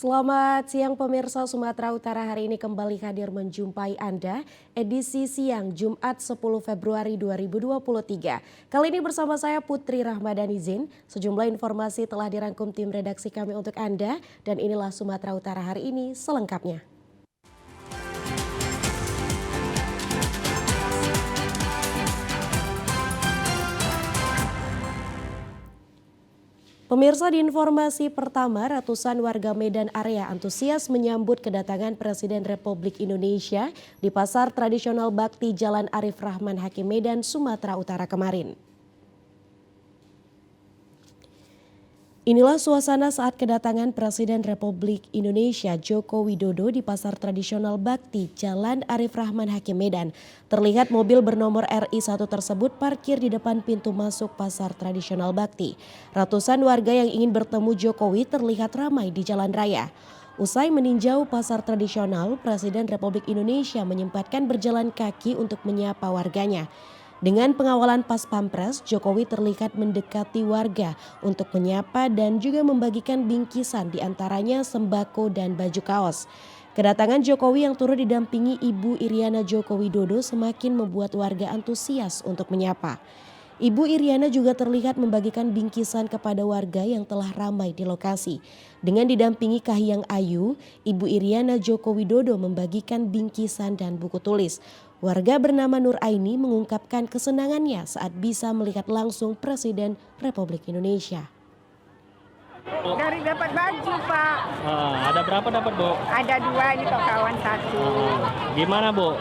Selamat siang pemirsa. Sumatera Utara hari ini kembali hadir menjumpai Anda edisi siang Jumat 10 Februari 2023. Kali ini bersama saya Putri Rahmadani Zin. Sejumlah informasi telah dirangkum tim redaksi kami untuk Anda dan inilah Sumatera Utara hari ini selengkapnya. Pemirsa, di informasi pertama, ratusan warga Medan Area antusias menyambut kedatangan Presiden Republik Indonesia di pasar tradisional Bakti Jalan Arif Rahman Hakim Medan, Sumatera Utara kemarin. Inilah suasana saat kedatangan Presiden Republik Indonesia Joko Widodo di pasar tradisional Bakti Jalan Arif Rahman Hakim Medan. Terlihat mobil bernomor RI1 tersebut parkir di depan pintu masuk pasar tradisional Bakti. Ratusan warga yang ingin bertemu Jokowi terlihat ramai di jalan raya. Usai meninjau pasar tradisional, Presiden Republik Indonesia menyempatkan berjalan kaki untuk menyapa warganya. Dengan pengawalan Pas Pampres, Jokowi terlihat mendekati warga untuk menyapa dan juga membagikan bingkisan, diantaranya sembako dan baju kaos. Kedatangan Jokowi yang turut didampingi Ibu Iriana Joko Widodo semakin membuat warga antusias untuk menyapa. Ibu Iriana juga terlihat membagikan bingkisan kepada warga yang telah ramai di lokasi. Dengan didampingi Kahiyang Ayu, Ibu Iriana Joko Widodo membagikan bingkisan dan buku tulis. Warga bernama Nur Aini mengungkapkan kesenangannya saat bisa melihat langsung Presiden Republik Indonesia. Dari dapat baju, Pak. Ada berapa dapat, Bu? Ada 2, ini kok kawan 1. Gimana, Bu?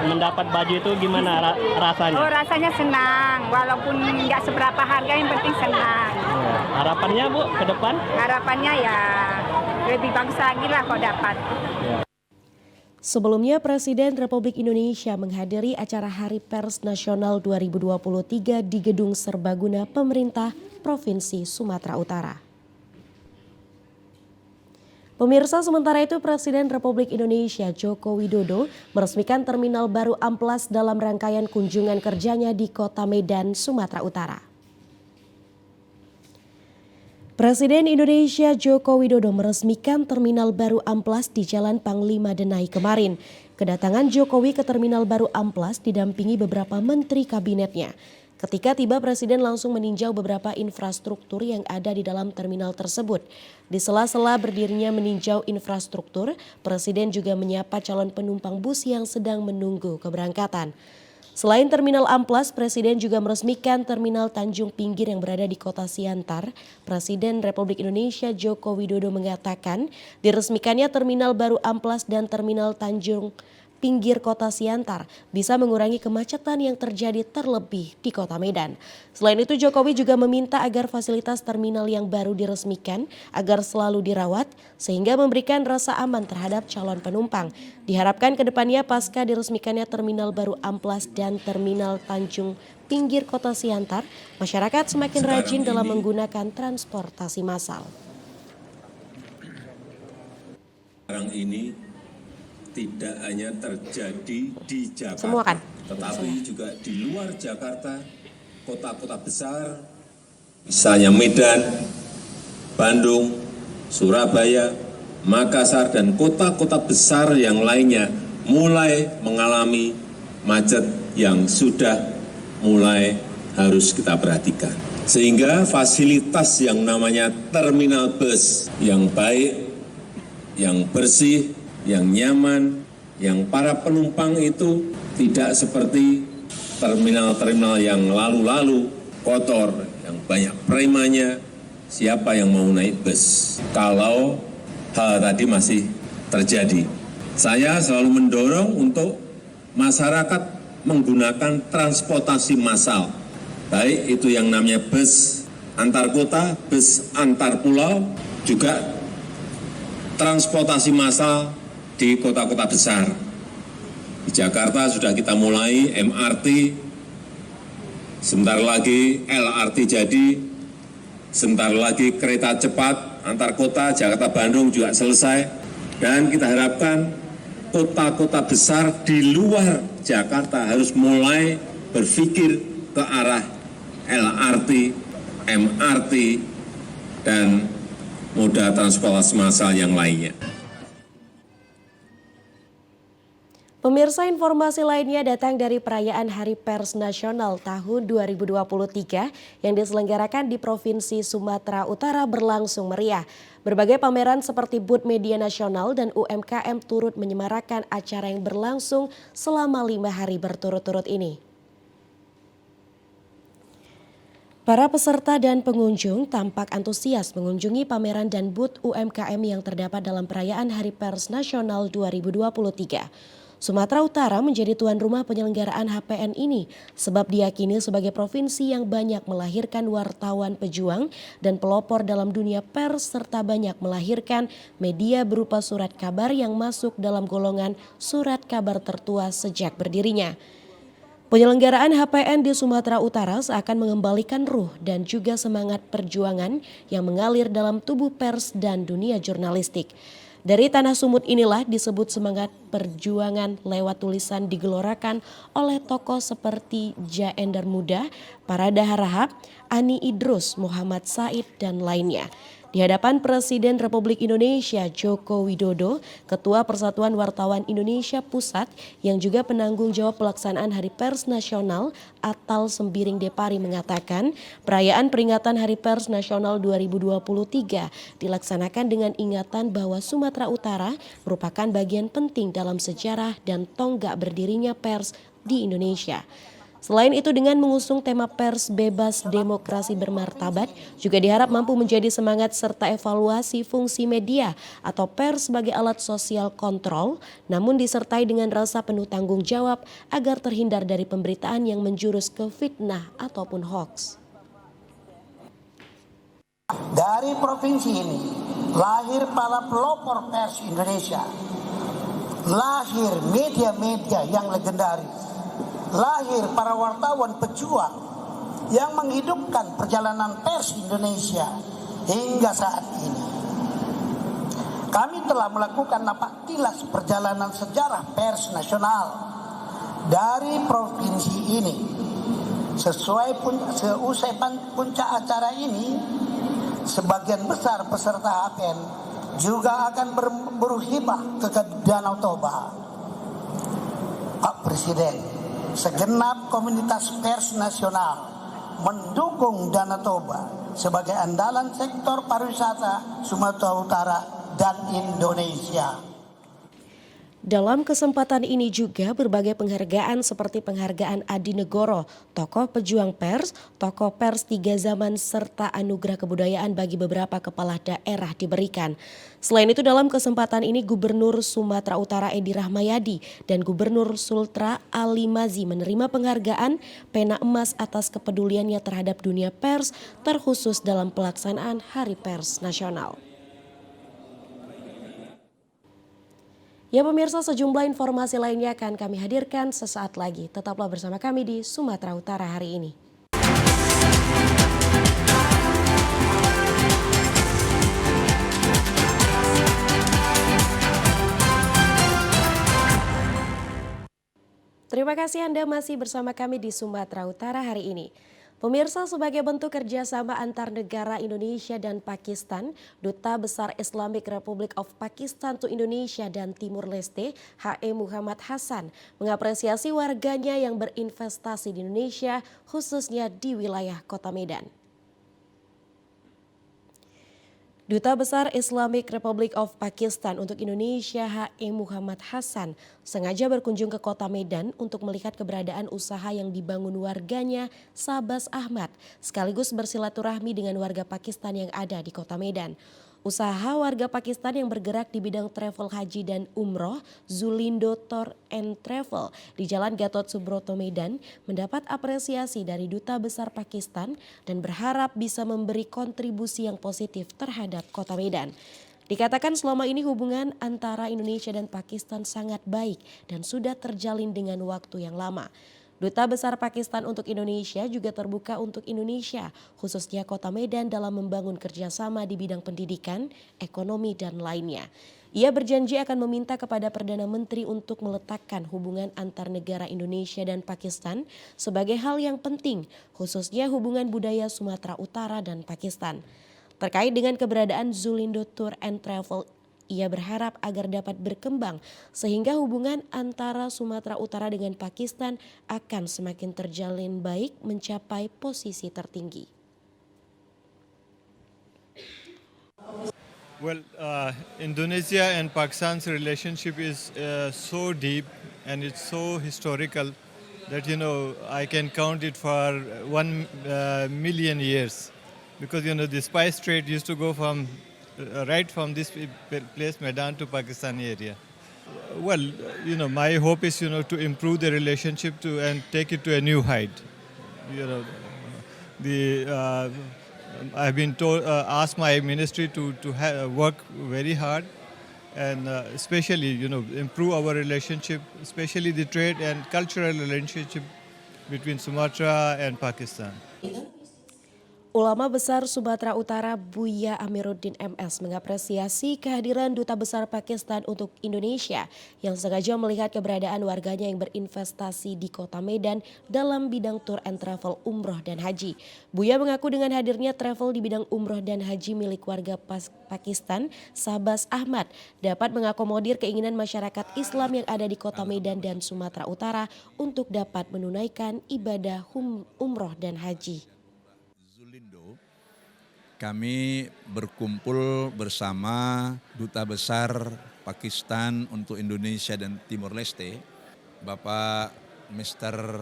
Mendapat baju itu gimana rasanya? Oh, rasanya senang. Walaupun nggak seberapa harga, yang penting senang. Harapannya, Bu, ke depan? Harapannya ya lebih bagus lagi lah kalau dapat. Sebelumnya, Presiden Republik Indonesia menghadiri acara Hari Pers Nasional 2023 di Gedung Serbaguna Pemerintah Provinsi Sumatera Utara. Pemirsa, sementara itu Presiden Republik Indonesia Joko Widodo meresmikan terminal baru Amplas dalam rangkaian kunjungan kerjanya di Kota Medan, Sumatera Utara. Presiden Indonesia Joko Widodo meresmikan terminal baru Amplas di Jalan Panglima Denai kemarin. Kedatangan Jokowi ke terminal baru Amplas didampingi beberapa menteri kabinetnya. Ketika tiba, Presiden langsung meninjau beberapa infrastruktur yang ada di dalam terminal tersebut. Di sela-sela berdirinya meninjau infrastruktur, Presiden juga menyapa calon penumpang bus yang sedang menunggu keberangkatan. Selain terminal Amplas, Presiden juga meresmikan terminal Tanjung Pinggir yang berada di Kota Siantar. Presiden Republik Indonesia Joko Widodo mengatakan diresmikannya terminal baru Amplas dan terminal Tanjung Pinggir Kota Siantar bisa mengurangi kemacetan yang terjadi terlebih di Kota Medan. Selain itu, Jokowi juga meminta agar fasilitas terminal yang baru diresmikan agar selalu dirawat sehingga memberikan rasa aman terhadap calon penumpang. Diharapkan ke depannya pasca diresmikannya terminal baru Amplas dan terminal Tanjung Pinggir Kota Siantar, masyarakat semakin rajin dalam menggunakan transportasi massal. Sekarang ini tidak hanya terjadi di Jakarta, tetapi juga di luar Jakarta, kota-kota besar, misalnya Medan, Bandung, Surabaya, Makassar, dan kota-kota besar yang lainnya mulai mengalami macet yang sudah mulai harus kita perhatikan. Sehingga fasilitas yang namanya terminal bus yang baik, yang bersih, yang nyaman, yang para penumpang itu tidak seperti terminal-terminal yang lalu-lalu, kotor, yang banyak premanya. Siapa yang mau naik bus kalau hal tadi masih terjadi? Saya selalu mendorong untuk masyarakat menggunakan transportasi massal, baik itu yang namanya bus antar kota, bus antar pulau, juga transportasi massal di kota-kota besar. Di Jakarta sudah kita mulai MRT, sebentar lagi LRT jadi, sebentar lagi kereta cepat antar kota Jakarta-Bandung juga selesai. Dan kita harapkan kota-kota besar di luar Jakarta harus mulai berpikir ke arah LRT, MRT, dan moda transportasi massal yang lainnya. Pemirsa, informasi lainnya datang dari perayaan Hari Pers Nasional tahun 2023 yang diselenggarakan di Provinsi Sumatera Utara berlangsung meriah. Berbagai pameran seperti Booth Media Nasional dan UMKM turut menyemarakan acara yang berlangsung selama 5 hari berturut-turut ini. Para peserta dan pengunjung tampak antusias mengunjungi pameran dan booth UMKM yang terdapat dalam perayaan Hari Pers Nasional 2023. Sumatera Utara menjadi tuan rumah penyelenggaraan HPN ini sebab diyakini sebagai provinsi yang banyak melahirkan wartawan pejuang dan pelopor dalam dunia pers serta banyak melahirkan media berupa surat kabar yang masuk dalam golongan surat kabar tertua sejak berdirinya. Penyelenggaraan HPN di Sumatera Utara seakan mengembalikan ruh dan juga semangat perjuangan yang mengalir dalam tubuh pers dan dunia jurnalistik. Dari tanah Sumut inilah disebut semangat perjuangan lewat tulisan digelorakan oleh tokoh seperti Ja Endar Muda, Parada Harahap, Ani Idrus, Muhammad Said, dan lainnya. Di hadapan Presiden Republik Indonesia Joko Widodo, Ketua Persatuan Wartawan Indonesia Pusat yang juga penanggung jawab pelaksanaan Hari Pers Nasional Atal Sembiring Depari mengatakan perayaan peringatan Hari Pers Nasional 2023 dilaksanakan dengan ingatan bahwa Sumatera Utara merupakan bagian penting dalam sejarah dan tonggak berdirinya pers di Indonesia. Selain itu dengan mengusung tema pers bebas demokrasi bermartabat juga diharap mampu menjadi semangat serta evaluasi fungsi media atau pers sebagai alat sosial kontrol namun disertai dengan rasa penuh tanggung jawab agar terhindar dari pemberitaan yang menjurus ke fitnah ataupun hoaks. Dari provinsi ini lahir para pelopor pers Indonesia, lahir media-media yang legendaris. Lahir para wartawan pejuang yang menghidupkan perjalanan pers Indonesia hingga saat ini. Kami telah melakukan napak tilas perjalanan sejarah pers nasional dari provinsi ini. Seusai puncak acara ini, sebagian besar peserta HPN juga akan berhibah ke Danau Toba. Pak Presiden, segenap komunitas pers nasional mendukung Danau Toba sebagai andalan sektor pariwisata Sumatera Utara dan Indonesia. Dalam kesempatan ini juga berbagai penghargaan seperti penghargaan Adi Negoro, tokoh pejuang pers, tokoh pers 3 zaman serta anugerah kebudayaan bagi beberapa kepala daerah diberikan. Selain itu dalam kesempatan ini Gubernur Sumatera Utara Edi Rahmayadi dan Gubernur Sultra Ali Mazi menerima penghargaan pena emas atas kepeduliannya terhadap dunia pers terkhusus dalam pelaksanaan Hari Pers Nasional. Ya pemirsa, sejumlah informasi lainnya akan kami hadirkan sesaat lagi. Tetaplah bersama kami di Sumatera Utara hari ini. Terima kasih Anda masih bersama kami di Sumatera Utara hari ini. Pemirsa, sebagai bentuk kerjasama antar negara Indonesia dan Pakistan, Duta Besar Islamic Republic of Pakistan to Indonesia dan Timur Leste, H.E. Muhammad Hasan, mengapresiasi warganya yang berinvestasi di Indonesia, khususnya di wilayah Kota Medan. Duta Besar Islamic Republic of Pakistan untuk Indonesia H.E. Muhammad Hasan sengaja berkunjung ke Kota Medan untuk melihat keberadaan usaha yang dibangun warganya Sabas Ahmad sekaligus bersilaturahmi dengan warga Pakistan yang ada di Kota Medan. Usaha warga Pakistan yang bergerak di bidang travel haji dan umroh Zulindo Tour and Travel di Jalan Gatot Subroto Medan mendapat apresiasi dari Duta Besar Pakistan dan berharap bisa memberi kontribusi yang positif terhadap Kota Medan. Dikatakan selama ini hubungan antara Indonesia dan Pakistan sangat baik dan sudah terjalin dengan waktu yang lama. Duta Besar Pakistan untuk Indonesia juga terbuka untuk Indonesia, khususnya Kota Medan dalam membangun kerjasama di bidang pendidikan, ekonomi, dan lainnya. Ia berjanji akan meminta kepada Perdana Menteri untuk meletakkan hubungan antar negara Indonesia dan Pakistan sebagai hal yang penting, khususnya hubungan budaya Sumatera Utara dan Pakistan. Terkait dengan keberadaan Zulindo Tour and Travel, ia berharap agar dapat berkembang sehingga hubungan antara Sumatera Utara dengan Pakistan akan semakin terjalin baik mencapai posisi tertinggi. Well, Indonesia and Pakistan's relationship is so deep and it's so historical that I can count it for 1 million years, because the spice trade used to go from right from this place Medan to Pakistan area. Well, my hope is to improve the relationship and take it to a new height. I've been asked my ministry to work very hard and especially improve our relationship, especially the trade and cultural relationship between Sumatra and Pakistan. Ulama Besar Sumatera Utara Buya Amiruddin MS mengapresiasi kehadiran Duta Besar Pakistan untuk Indonesia yang sengaja melihat keberadaan warganya yang berinvestasi di Kota Medan dalam bidang tour and travel umroh dan haji. Buya mengaku dengan hadirnya travel di bidang umroh dan haji milik warga Pakistan, Sabas Ahmad, dapat mengakomodir keinginan masyarakat Islam yang ada di Kota Medan dan Sumatera Utara untuk dapat menunaikan ibadah umroh dan haji. Kami berkumpul bersama Duta Besar Pakistan untuk Indonesia dan Timor Leste, Bapak Mr.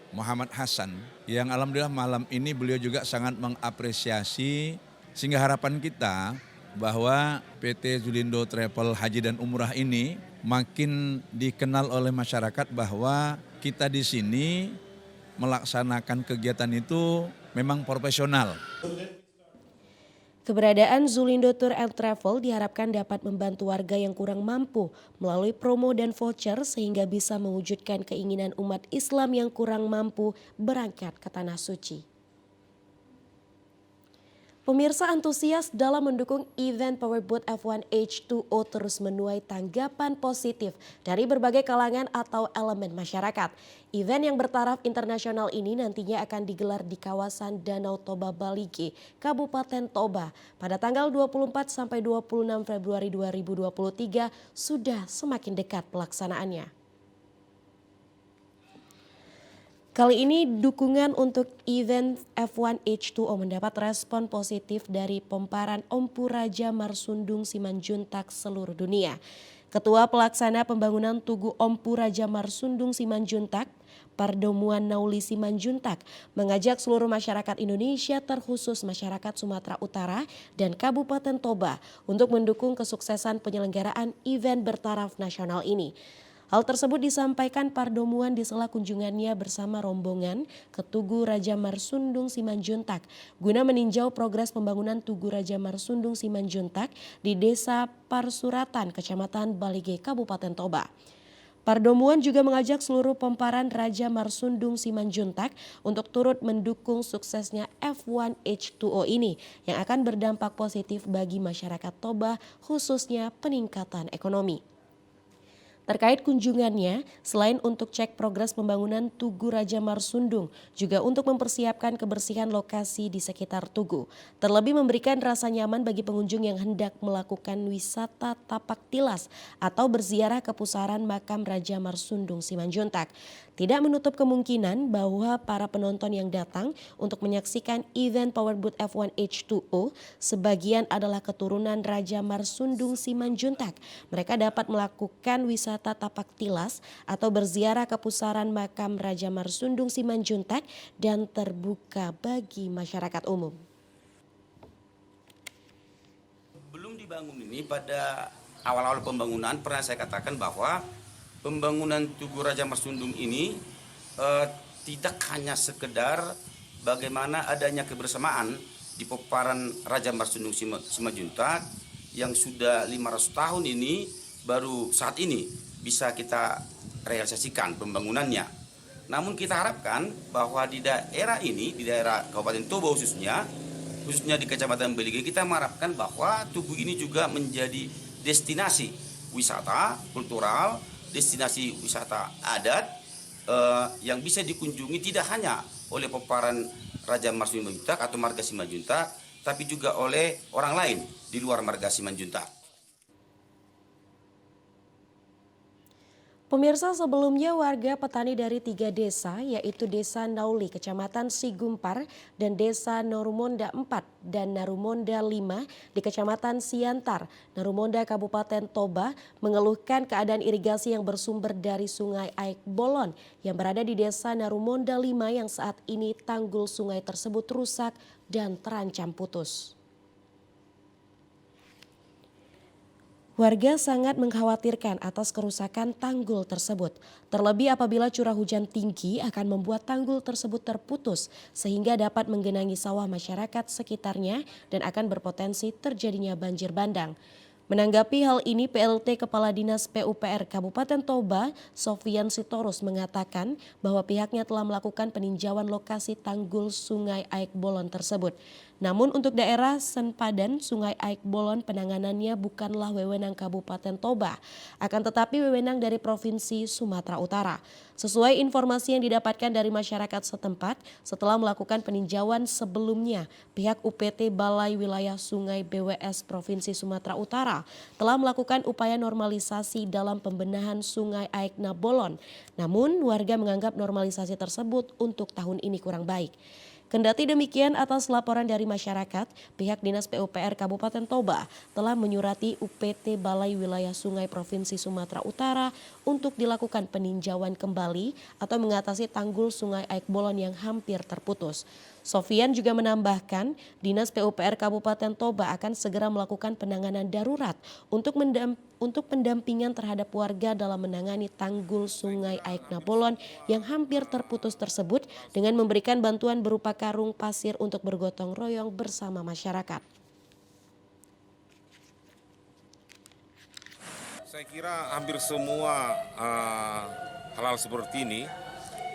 Muhammad Hassan, yang alhamdulillah malam ini beliau juga sangat mengapresiasi, sehingga harapan kita bahwa PT Zulindo Travel Haji dan Umrah ini makin dikenal oleh masyarakat bahwa kita di sini melaksanakan kegiatan itu memang profesional. Keberadaan Zulindo Tour and Travel diharapkan dapat membantu warga yang kurang mampu melalui promo dan voucher sehingga bisa mewujudkan keinginan umat Islam yang kurang mampu berangkat ke Tanah Suci. Pemirsa antusias dalam mendukung event Powerboat F1 H2O terus menuai tanggapan positif dari berbagai kalangan atau elemen masyarakat. Event yang bertaraf internasional ini nantinya akan digelar di kawasan Danau Toba Balige, Kabupaten Toba pada tanggal 24 sampai 26 Februari 2023 sudah semakin dekat pelaksanaannya. Kali ini dukungan untuk event F1 H2O mendapat respon positif dari Pemparan Ompu Raja Marsundung Simanjuntak seluruh dunia. Ketua Pelaksana Pembangunan Tugu Ompu Raja Marsundung Simanjuntak, Pardomuan Nauli Simanjuntak, mengajak seluruh masyarakat Indonesia terkhusus masyarakat Sumatera Utara dan Kabupaten Toba untuk mendukung kesuksesan penyelenggaraan event bertaraf nasional ini. Hal tersebut disampaikan Pardomuan di sela kunjungannya bersama rombongan ke Tugu Raja Marsundung Simanjuntak guna meninjau progres pembangunan Tugu Raja Marsundung Simanjuntak di Desa Parsuratan, Kecamatan Balige, Kabupaten Toba. Pardomuan juga mengajak seluruh Pemparan Raja Marsundung Simanjuntak untuk turut mendukung suksesnya F1 H2O ini yang akan berdampak positif bagi masyarakat Toba, khususnya peningkatan ekonomi. Terkait kunjungannya, selain untuk cek progres pembangunan Tugu Raja Marsundung, juga untuk mempersiapkan kebersihan lokasi di sekitar Tugu. Terlebih memberikan rasa nyaman bagi pengunjung yang hendak melakukan wisata tapak tilas atau berziarah ke pusaran makam Raja Marsundung Simanjuntak. Tidak menutup kemungkinan bahwa para penonton yang datang untuk menyaksikan event Powerboat F1 H2O sebagian adalah keturunan Raja Marsundung Simanjuntak. Mereka dapat melakukan wisata tapak tilas atau berziarah ke pusaran makam Raja Marsundung Simanjuntak dan terbuka bagi masyarakat umum. Belum dibangun ini, pada awal-awal pembangunan pernah saya katakan bahwa pembangunan Tugu Raja Marsundung ini tidak hanya sekedar bagaimana adanya kebersamaan di Pemparan Raja Marsundung Simanjuntak yang sudah 500 tahun ini baru saat ini bisa kita realisasikan pembangunannya. Namun kita harapkan bahwa di daerah ini, di daerah Kabupaten Toba khususnya di Kecamatan Balige, kita mengharapkan bahwa Tugu ini juga menjadi destinasi wisata kultural, destinasi wisata adat yang bisa dikunjungi tidak hanya oleh Pemparan Raja Marsundung Simanjuntak atau marga Simanjuntak, tapi juga oleh orang lain di luar marga Simanjuntak. Pemirsa, sebelumnya warga petani dari 3 desa yaitu Desa Nauli, Kecamatan Sigumpar, dan Desa Narumonda 4 dan Narumonda 5 di Kecamatan Siantar, Narumonda, Kabupaten Toba mengeluhkan keadaan irigasi yang bersumber dari Sungai Aek Bolon yang berada di Desa Narumonda 5 yang saat ini tanggul sungai tersebut rusak dan terancam putus. Warga sangat mengkhawatirkan atas kerusakan tanggul tersebut. Terlebih apabila curah hujan tinggi akan membuat tanggul tersebut terputus sehingga dapat menggenangi sawah masyarakat sekitarnya dan akan berpotensi terjadinya banjir bandang. Menanggapi hal ini, PLT Kepala Dinas PUPR Kabupaten Toba, Sofian Sitorus mengatakan bahwa pihaknya telah melakukan peninjauan lokasi tanggul Sungai Aek Bolon tersebut. Namun untuk daerah sempadan Sungai Aek Bolon penanganannya bukanlah wewenang Kabupaten Toba, akan tetapi wewenang dari Provinsi Sumatera Utara. Sesuai informasi yang didapatkan dari masyarakat setempat, setelah melakukan peninjauan sebelumnya, pihak UPT Balai Wilayah Sungai BWS Provinsi Sumatera Utara telah melakukan upaya normalisasi dalam pembenahan Sungai Aek Bolon. Namun warga menganggap normalisasi tersebut untuk tahun ini kurang baik. Kendati demikian, atas laporan dari masyarakat, pihak Dinas PUPR Kabupaten Toba telah menyurati UPT Balai Wilayah Sungai Provinsi Sumatera Utara untuk dilakukan peninjauan kembali atau mengatasi tanggul Sungai Aek Bolon yang hampir terputus. Sofian juga menambahkan, Dinas PUPR Kabupaten Toba akan segera melakukan penanganan darurat untuk pendampingan terhadap warga dalam menangani tanggul Sungai Aek Bolon yang hampir terputus tersebut dengan memberikan bantuan berupa karung pasir untuk bergotong royong bersama masyarakat. Saya kira hampir semua hal-hal seperti ini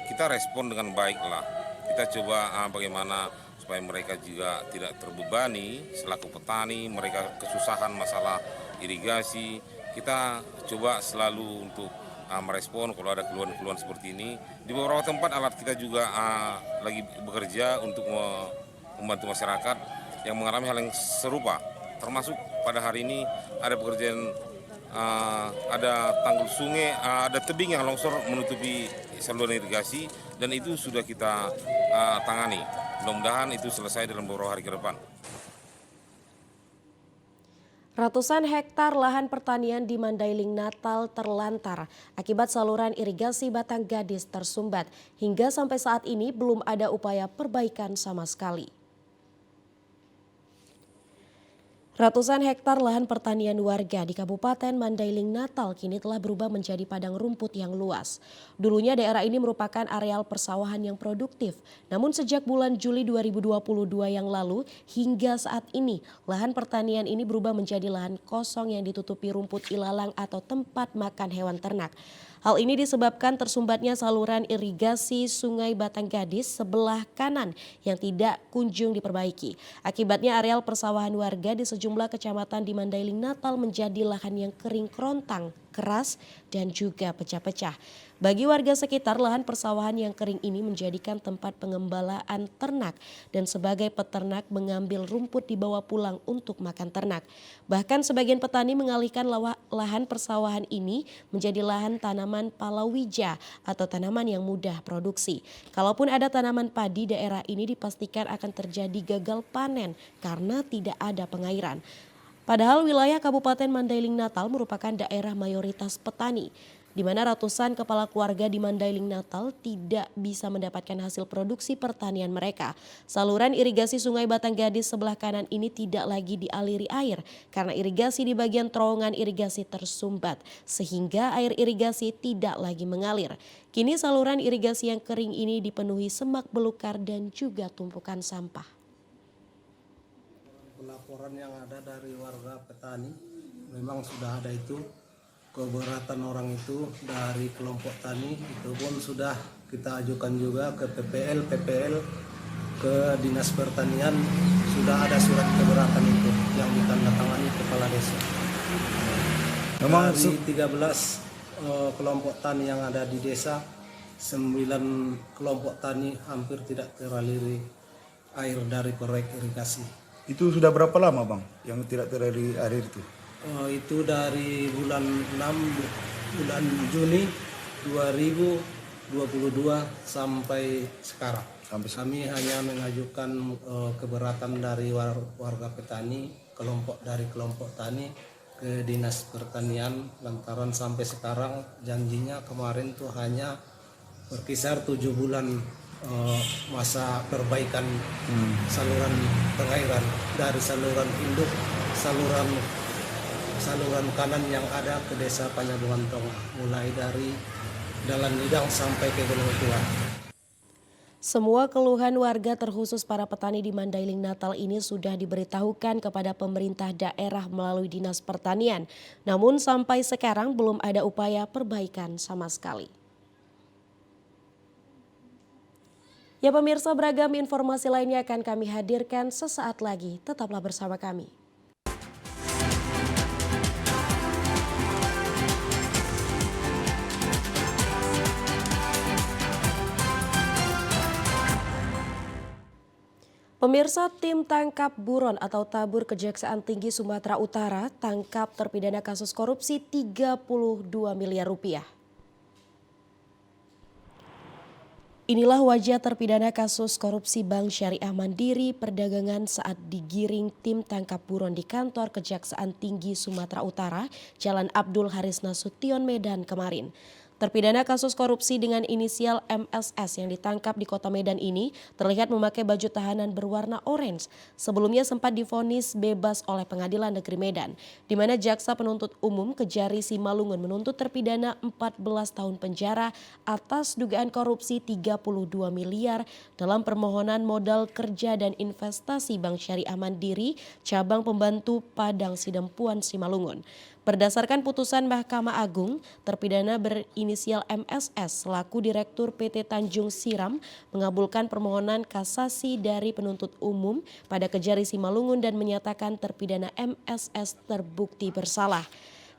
kita respon dengan baik lah. Kita coba bagaimana supaya mereka juga tidak terbebani selaku petani, mereka kesusahan masalah irigasi. Kita coba selalu untuk merespon kalau ada keluhan-keluhan seperti ini. Di beberapa tempat alat kita juga lagi bekerja untuk membantu masyarakat yang mengalami hal yang serupa. Termasuk pada hari ini ada pekerjaan, ada tanggul sungai, ada tebing yang longsor menutupi saluran irigasi dan itu sudah kita tangani. Mudah-mudahan itu selesai dalam beberapa hari ke depan. Ratusan hektar lahan pertanian di Mandailing Natal terlantar akibat saluran irigasi Batang Gadis tersumbat. Hingga sampai saat ini belum ada upaya perbaikan sama sekali. Ratusan hektar lahan pertanian warga di Kabupaten Mandailing Natal kini telah berubah menjadi padang rumput yang luas. Dulunya daerah ini merupakan areal persawahan yang produktif. Namun sejak bulan Juli 2022 yang lalu hingga saat ini, lahan pertanian ini berubah menjadi lahan kosong yang ditutupi rumput ilalang atau tempat makan hewan ternak. Hal ini disebabkan tersumbatnya saluran irigasi Sungai Batang Gadis sebelah kanan yang tidak kunjung diperbaiki. Akibatnya areal persawahan warga di sejumlah kecamatan di Mandailing Natal menjadi lahan yang kering kerontang, keras, dan juga pecah-pecah. Bagi warga sekitar, lahan persawahan yang kering ini menjadikan tempat pengembalaan ternak dan sebagai peternak mengambil rumput dibawa pulang untuk makan ternak. Bahkan sebagian petani mengalihkan lahan persawahan ini menjadi lahan tanaman palawija atau tanaman yang mudah produksi. Kalaupun ada tanaman padi, daerah ini dipastikan akan terjadi gagal panen karena tidak ada pengairan. Padahal wilayah Kabupaten Mandailing Natal merupakan daerah mayoritas petani, di mana ratusan kepala keluarga di Mandailing Natal tidak bisa mendapatkan hasil produksi pertanian mereka. Saluran irigasi Sungai Batang Gadis sebelah kanan ini tidak lagi dialiri air karena irigasi di bagian terowongan irigasi tersumbat sehingga air irigasi tidak lagi mengalir. Kini saluran irigasi yang kering ini dipenuhi semak belukar dan juga tumpukan sampah. Laporan yang ada dari warga petani memang sudah ada itu. Keberatan orang itu dari kelompok tani itu pun sudah kita ajukan juga ke PPL, ke Dinas Pertanian, sudah ada surat keberatan itu yang ditandatangani kepala desa. Memang dari 13 kelompok tani yang ada di desa, 9 kelompok tani hampir tidak teraliri air dari proyek irigasi. Itu sudah berapa lama Bang yang tidak terjadi air itu? Itu dari bulan 6 bulan Juni 2022 sampai sekarang. Kami hanya mengajukan keberatan dari warga petani, dari kelompok tani ke Dinas Pertanian, lantaran sampai sekarang janjinya kemarin tuh hanya berkisar 7 bulan masa perbaikan saluran pengairan dari saluran induk, saluran kanan yang ada ke desa Panyabungan Tengah, mulai dari Dalan Lidang sampai ke Gunung Tua. Semua keluhan warga terkhusus para petani di Mandailing Natal ini sudah diberitahukan kepada pemerintah daerah melalui Dinas Pertanian. Namun sampai sekarang belum ada upaya perbaikan sama sekali. Ya pemirsa, beragam informasi lainnya akan kami hadirkan sesaat lagi. Tetaplah bersama kami. Pemirsa, tim tangkap buron atau tabur Kejaksaan Tinggi Sumatera Utara tangkap terpidana kasus korupsi 32 miliar rupiah. Inilah wajah terpidana kasus korupsi Bank Syariah Mandiri Perdagangan saat digiring tim tangkap buron di kantor Kejaksaan Tinggi Sumatera Utara, Jalan Abdul Haris Nasution, Medan kemarin. Terpidana kasus korupsi dengan inisial MSS yang ditangkap di kota Medan ini terlihat memakai baju tahanan berwarna orange. Sebelumnya sempat divonis bebas oleh Pengadilan Negeri Medan, di mana Jaksa Penuntut Umum Kejari Simalungun menuntut terpidana 14 tahun penjara atas dugaan korupsi 32 miliar dalam permohonan modal kerja dan investasi Bank Syariah Mandiri Cabang Pembantu Padang Sidempuan Simalungun. Berdasarkan putusan Mahkamah Agung, terpidana berinisial MSS selaku Direktur PT Tanjung Siram mengabulkan permohonan kasasi dari penuntut umum pada Kejari Simalungun dan menyatakan terpidana MSS terbukti bersalah.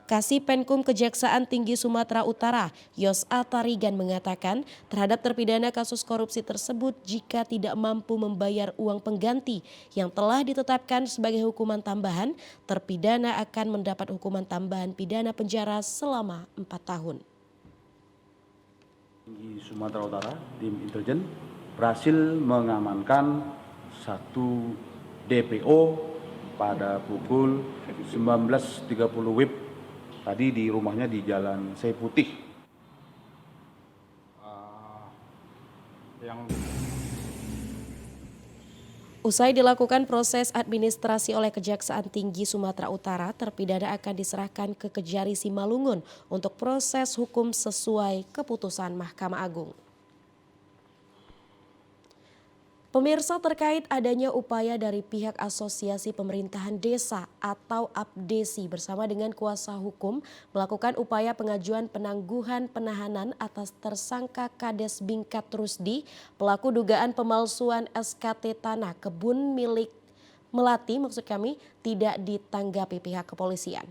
Kasih Penkum Kejaksaan Tinggi Sumatera Utara, Yos A. Tarigan mengatakan terhadap terpidana kasus korupsi tersebut jika tidak mampu membayar uang pengganti yang telah ditetapkan sebagai hukuman tambahan, terpidana akan mendapat hukuman tambahan pidana penjara selama 4 tahun. Tinggi Sumatera Utara, tim intelijen berhasil mengamankan satu DPO pada pukul 19.30 WIB tadi di rumahnya di Jalan Seputih. Usai dilakukan proses administrasi oleh Kejaksaan Tinggi Sumatera Utara, terpidana akan diserahkan ke Kejari Simalungun untuk proses hukum sesuai keputusan Mahkamah Agung. Pemirsa, terkait adanya upaya dari pihak Asosiasi Pemerintahan Desa atau APDESI bersama dengan kuasa hukum melakukan upaya pengajuan penangguhan penahanan atas tersangka Kades Bingkat Rusdi, pelaku dugaan pemalsuan SKT tanah kebun milik Melati, tidak ditanggapi pihak kepolisian.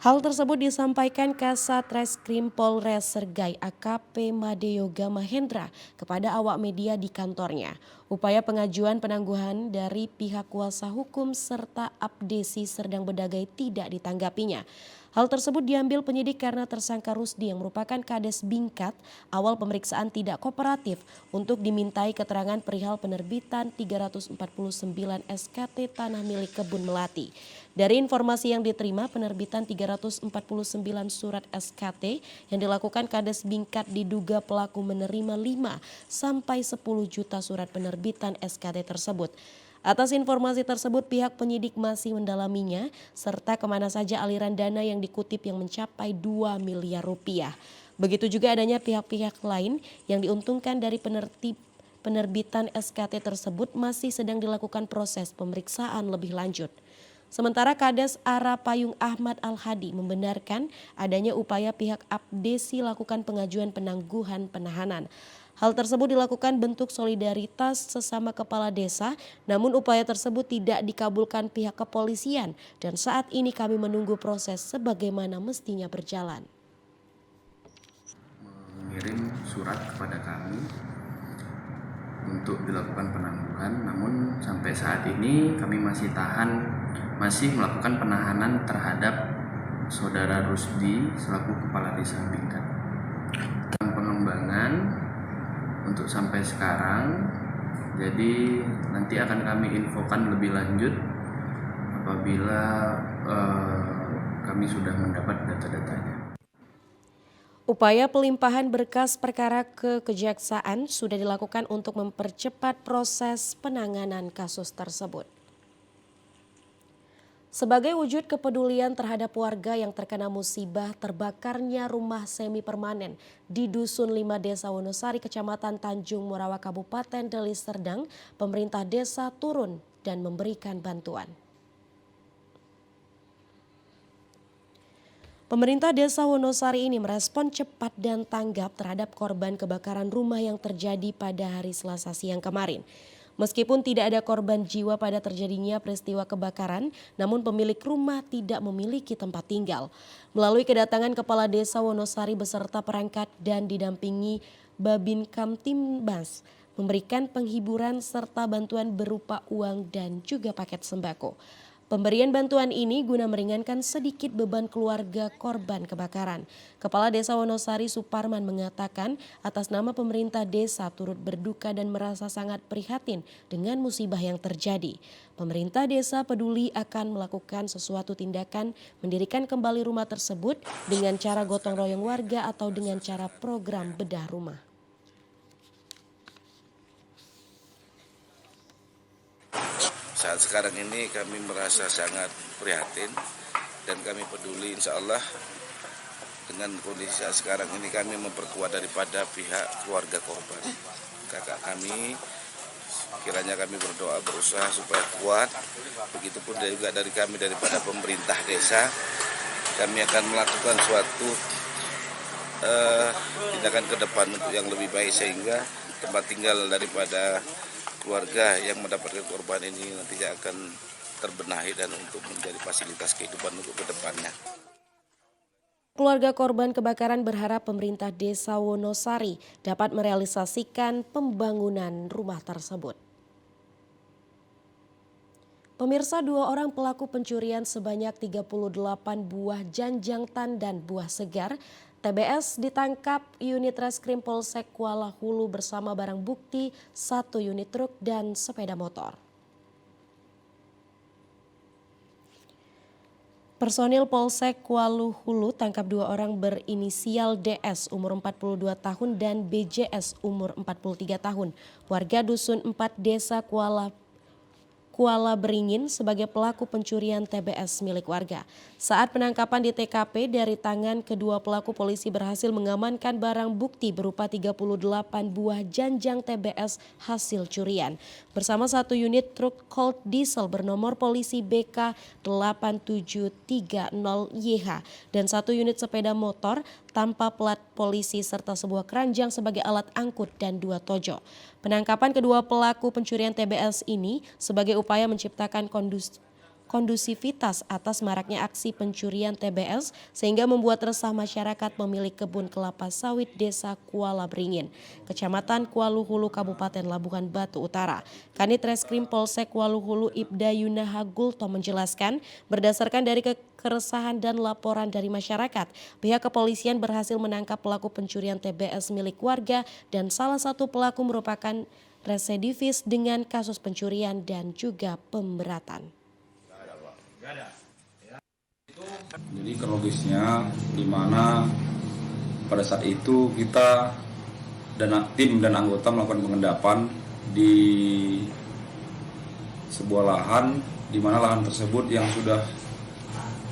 Hal tersebut disampaikan Kasat Reskrim Polres Sergai AKP Madeyoga Mahendra kepada awak media di kantornya. Upaya pengajuan penangguhan dari pihak kuasa hukum serta APDESI Serdang Bedagai tidak ditanggapinya. Hal tersebut diambil penyidik karena tersangka Rusdi yang merupakan Kades Bingkat awal pemeriksaan tidak kooperatif untuk dimintai keterangan perihal penerbitan 349 SKT tanah milik kebun Melati. Dari informasi yang diterima, penerbitan 349 surat SKT yang dilakukan Kades Bingkat diduga pelaku menerima 5 sampai 10 juta surat penerbitan SKT tersebut. Atas informasi tersebut, pihak penyidik masih mendalaminya serta kemana saja aliran dana yang dikutip yang mencapai 2 miliar rupiah. Begitu juga adanya pihak-pihak lain yang diuntungkan dari penerbitan SKT tersebut masih sedang dilakukan proses pemeriksaan lebih lanjut. Sementara Kades Ara Payung Ahmad Al-Hadi membenarkan adanya upaya pihak APDESI lakukan pengajuan penangguhan penahanan. Hal tersebut dilakukan bentuk solidaritas sesama kepala desa, namun upaya tersebut tidak dikabulkan pihak kepolisian dan saat ini kami menunggu proses sebagaimana mestinya berjalan. Mengirim surat kepada kami untuk dilakukan penangguhan, namun sampai saat ini kami masih melakukan penahanan terhadap Saudara Rusdi selaku Kepala Desa Bingkat. Pengembangan untuk sampai sekarang, jadi nanti akan kami infokan lebih lanjut apabila kami sudah mendapat data-datanya. Upaya pelimpahan berkas perkara ke Kejaksaan sudah dilakukan untuk mempercepat proses penanganan kasus tersebut. Sebagai wujud kepedulian terhadap warga yang terkena musibah terbakarnya rumah semi permanen di Dusun 5 Desa Wonosari, Kecamatan Tanjung Morawa, Kabupaten Deli Serdang, pemerintah desa turun dan memberikan bantuan. Pemerintah Desa Wonosari ini merespon cepat dan tanggap terhadap korban kebakaran rumah yang terjadi pada hari Selasa siang kemarin. Meskipun tidak ada korban jiwa pada terjadinya peristiwa kebakaran, namun pemilik rumah tidak memiliki tempat tinggal. Melalui kedatangan Kepala Desa Wonosari beserta perangkat dan didampingi Babin Kamtibmas, memberikan penghiburan serta bantuan berupa uang dan juga paket sembako. Pemberian bantuan ini guna meringankan sedikit beban keluarga korban kebakaran. Kepala Desa Wonosari Suparman mengatakan atas nama pemerintah desa turut berduka dan merasa sangat prihatin dengan musibah yang terjadi. Pemerintah desa peduli akan melakukan sesuatu tindakan mendirikan kembali rumah tersebut dengan cara gotong royong warga atau dengan cara program bedah rumah. Saat sekarang ini kami merasa sangat prihatin dan kami peduli, insya Allah dengan kondisi saat sekarang ini kami memperkuat daripada pihak keluarga korban. Kakak kami, kiranya kami berdoa berusaha supaya kuat, begitupun juga dari kami daripada pemerintah desa, kami akan melakukan suatu tindakan ke depan untuk yang lebih baik sehingga tempat tinggal daripada keluarga yang mendapatkan korban ini nantinya akan terbenahi dan untuk menjadi fasilitas kehidupan untuk kedepannya. Keluarga korban kebakaran berharap pemerintah Desa Wonosari dapat merealisasikan pembangunan rumah tersebut. Pemirsa, 2 orang pelaku pencurian sebanyak 38 buah janjangtan dan buah segar TBS ditangkap unit Reskrim Polsek Kuala Hulu bersama barang bukti 1 unit truk dan sepeda motor. Personil Polsek Kuala Hulu tangkap 2 orang berinisial DS umur 42 tahun dan BJS umur 43 tahun. Warga Dusun 4 Desa Kuala Beringin sebagai pelaku pencurian TBS milik warga. Saat penangkapan di TKP dari tangan kedua pelaku, polisi berhasil mengamankan barang bukti berupa 38 buah janjang TBS hasil curian. Bersama 1 unit truk Colt diesel bernomor polisi BK 8730YH dan 1 unit sepeda motor tanpa plat polisi serta sebuah keranjang sebagai alat angkut dan 2 tojo. Penangkapan kedua pelaku pencurian TBS ini sebagai upaya menciptakan kondusivitas atas maraknya aksi pencurian TBS sehingga membuat resah masyarakat pemilik kebun kelapa sawit Desa Kuala Beringin, Kecamatan Kuala Hulu, Kabupaten Labuhan Batu Utara. Kanit Reskrim Polsek Kuala Hulu Ibda Yunaha Gulto menjelaskan berdasarkan dari keresahan dan laporan dari masyarakat, pihak kepolisian berhasil menangkap pelaku pencurian TBS milik warga dan salah satu pelaku merupakan residivis dengan kasus pencurian dan juga pemberatan. Jadi kronologisnya di mana pada saat itu kita dan tim dan anggota melakukan pengendapan di sebuah lahan di mana lahan tersebut yang sudah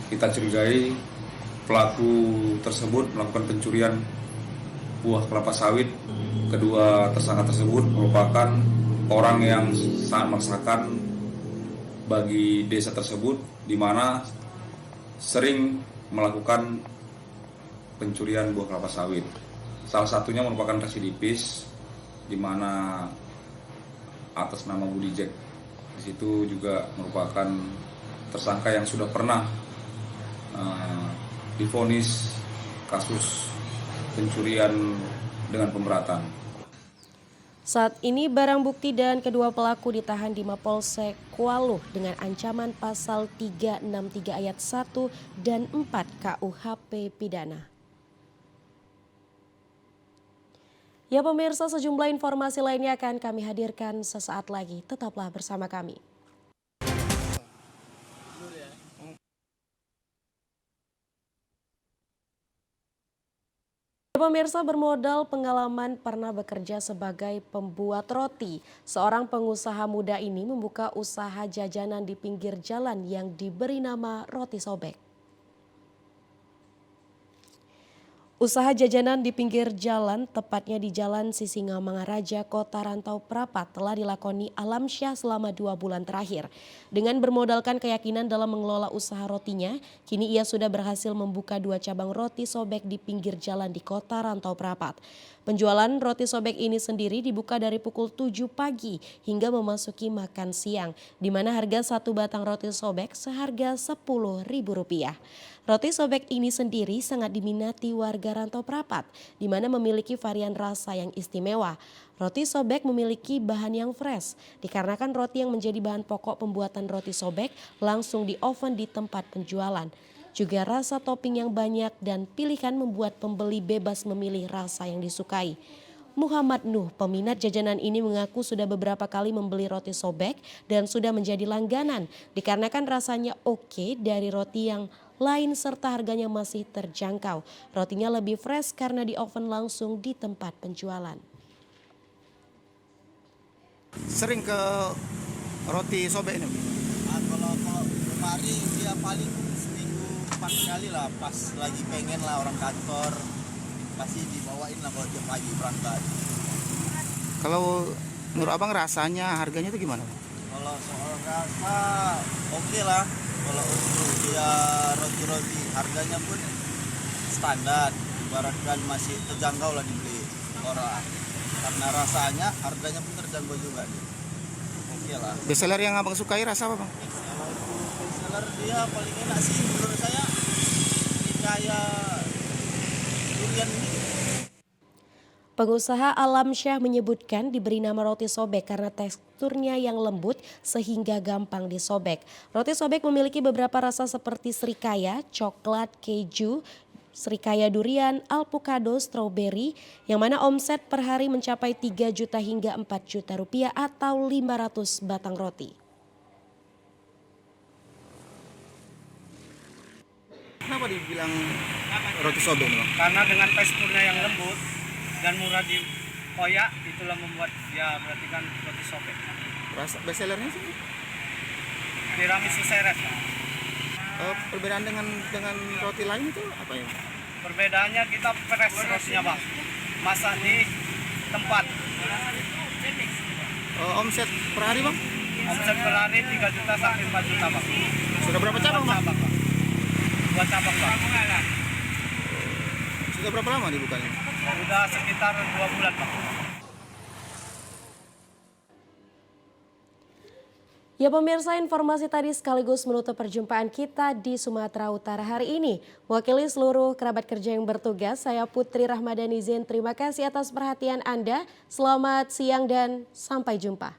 kita curigai pelaku tersebut melakukan pencurian buah kelapa sawit. Kedua tersangka tersebut merupakan orang yang sangat meresahkan bagi desa tersebut, di mana sering melakukan pencurian buah kelapa sawit. Salah satunya merupakan residivis, di mana atas nama Budi Jack. Di situ juga merupakan tersangka yang sudah pernah divonis kasus pencurian dengan pemberatan. Saat ini barang bukti dan kedua pelaku ditahan di Mapolsek Kualuh dengan ancaman pasal 363 ayat 1 dan 4 KUHP pidana. Ya pemirsa, sejumlah informasi lainnya akan kami hadirkan sesaat lagi. Tetaplah bersama kami. Pemirsa, bermodal pengalaman pernah bekerja sebagai pembuat roti, seorang pengusaha muda ini membuka usaha jajanan di pinggir jalan yang diberi nama Roti Sobek. Usaha jajanan di pinggir jalan, tepatnya di Jalan Sisingamangaraja, Kota Rantau Prapat, telah dilakoni Alamsyah selama 2 bulan terakhir. Dengan bermodalkan keyakinan dalam mengelola usaha rotinya, kini ia sudah berhasil membuka 2 cabang roti sobek di pinggir jalan di Kota Rantau Prapat. Penjualan roti sobek ini sendiri dibuka dari pukul 7 pagi hingga memasuki makan siang, di mana harga 1 batang roti sobek seharga Rp10.000. Roti sobek ini sendiri sangat diminati warga Rantau Prapat, di mana memiliki varian rasa yang istimewa. Roti sobek memiliki bahan yang fresh, dikarenakan roti yang menjadi bahan pokok pembuatan roti sobek langsung di oven di tempat penjualan. Juga rasa topping yang banyak dan pilihan membuat pembeli bebas memilih rasa yang disukai. Muhammad Nuh, peminat jajanan ini mengaku sudah beberapa kali membeli roti sobek dan sudah menjadi langganan, dikarenakan rasanya oke dari roti yang lain serta harganya masih terjangkau. Rotinya lebih fresh karena di oven langsung di tempat penjualan. Sering ke roti sobek ini? Kalau kemari dia paling seminggu 4 kali lah, pas lagi pengen lah orang kantor pasti dibawain lah kalau tiap pagi berangkat. Kalau menurut abang rasanya, harganya itu gimana? Kalau soal rasa oke lah. Kalau untuk dia roti-roti harganya pun standar, ibaratkan masih terjangkau lah dibeli orang. Karena rasanya harganya pun terjangkau juga. Oke lah. Bestseller yang abang sukai rasa apa bang? Kalau untuk bestseller dia paling enak sih menurut saya ini kayak durian ini. Pengusaha Alamsyah menyebutkan diberi nama roti sobek karena teksturnya yang lembut sehingga gampang disobek. Roti sobek memiliki beberapa rasa seperti serikaya, coklat, keju, serikaya durian, alpukado, stroberi, yang mana omset per hari mencapai 3 juta hingga 4 juta rupiah atau 500 batang roti. Kenapa dibilang roti sobek bang? Karena dengan teksturnya yang lembut dan murah dikoyak, itulah membuat dia berarti kan roti sobek. Rasa bestsellernya sih? Tiramisu Ceres. Perbedaan dengan roti lain itu apa ya? Perbedaannya kita fresh rotinya bang, masak di tempat. Omset per hari bang? Omset per hari 3 juta sampai 4 juta bang. Sudah berapa cabang bang? 2 cabang bang. Sudah berapa lama dibukanya? Sudah sekitar 2 bulan bang. Ya pemirsa, informasi tadi sekaligus menutup perjumpaan kita di Sumatera Utara hari ini. Mewakili seluruh kerabat kerja yang bertugas, saya Putri Rahmadani Zen. Terima kasih atas perhatian Anda. Selamat siang dan sampai jumpa.